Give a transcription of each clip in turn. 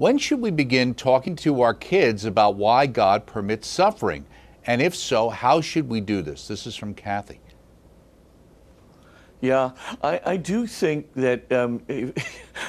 When should we begin talking to our kids about why God permits suffering? And if so, how should we do this? This is from Kathy. Yeah, I do think that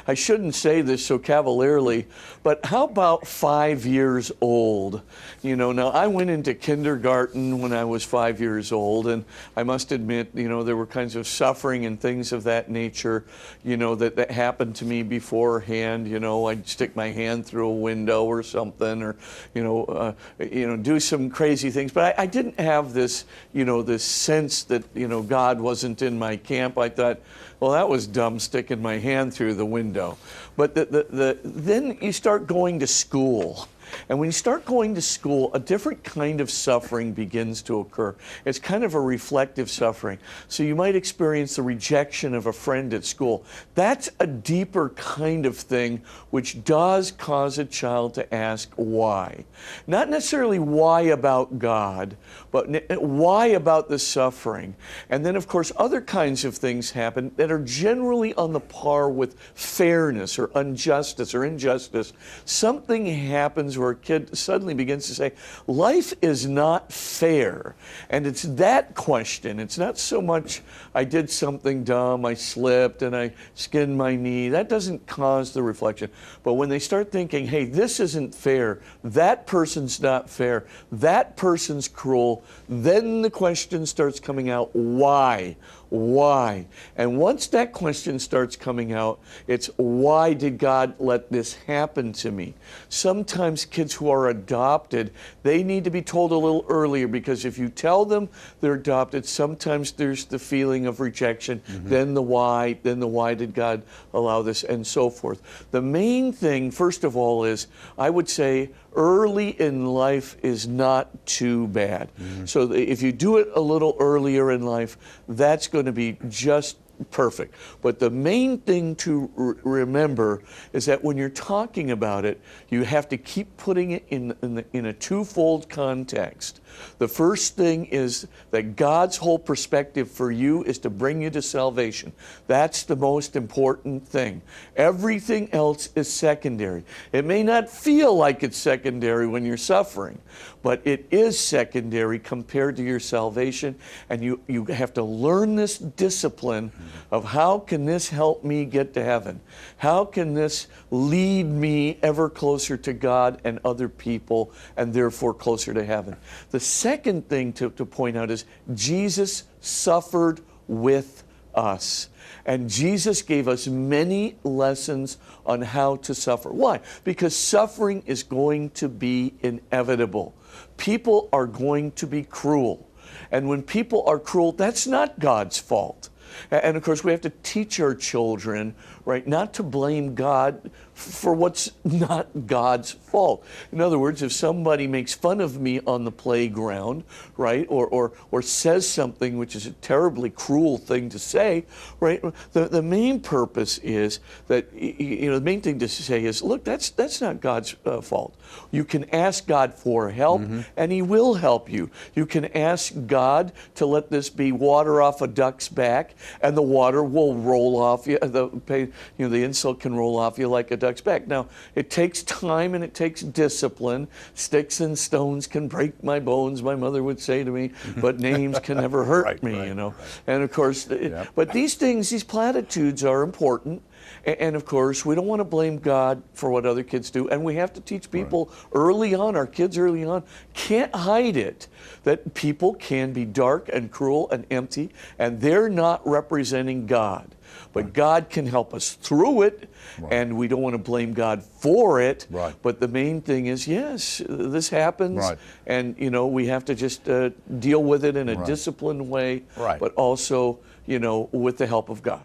I shouldn't say this so cavalierly, but how about 5 years old? You know, now I went into kindergarten when I was 5 years old, and I must admit, you know, there were kinds of suffering and things of that nature, you know, that happened to me beforehand. You know, I'd stick my hand through a window or something, or, do some crazy things. But I didn't have this, this sense that, God wasn't in my camp. I thought, well, that was dumb, sticking my hand through the window. But then you start going to school. And when you start going to school, a different kind of suffering begins to occur. It's kind of a reflective suffering. So you might experience the rejection of a friend at school. That's a deeper kind of thing which does cause a child to ask why. Not necessarily why about God, but why about the suffering. And then, of course, other kinds of things happen that are generally on the par with fairness or injustice. Something happens where a kid suddenly begins to say, life is not fair. And it's that question. It's not so much, I did something dumb, I slipped and I skinned my knee. That doesn't cause the reflection. But when they start thinking, hey, this isn't fair, that person's not fair, that person's cruel, then the question starts coming out, why? Why? And once that question starts coming out, it's why did God let this happen to me? Sometimes kids who are adopted, they need to be told a little earlier, because if you tell them they're adopted, sometimes there's the feeling of rejection, then the why did God allow this, and so forth. The main thing, first of all, is I would say early in life is not too bad. So if you do it a little earlier in life, that's going to be just perfect. But the main thing to remember is that when you're talking about it, you have to keep putting it in a twofold context. The first thing is that God's whole perspective for you is to bring you to salvation. That's the most important thing. Everything else is secondary. It may not feel like it's secondary when you're suffering, but it is secondary compared to your salvation. And you have to learn this discipline of how can this help me get to heaven? How can this lead me ever closer to God and other people, and therefore closer to heaven? The second thing to point out is Jesus suffered with us. And Jesus gave us many lessons on how to suffer. Why? Because suffering is going to be inevitable. People are going to be cruel. And when people are cruel, that's not God's fault. And of course, we have to teach our children, right, not to blame God for what's not God's fault. In other words, if somebody makes fun of me on the playground, right, or says something which is a terribly cruel thing to say, right, the main purpose is that, the main thing to say is, look, that's not God's fault. You can ask God for help, and He will help you. You can ask God to let this be water off a duck's back, and the water will roll off you. The insult can roll off you like a duck's back. Now, it takes time and it takes discipline. Sticks and stones can break my bones, my mother would say to me, but names can never hurt me, Right. And of course, but these things, these platitudes are important. And of course, we don't want to blame God for what other kids do. And we have to teach people early on, our kids early on, can't hide it, that people can be dark and cruel and empty, and they're not representing God. But God can help us through it, and we don't want to blame God for it. But the main thing is, yes, this happens, and we have to just deal with it in a disciplined way, but also, with the help of God.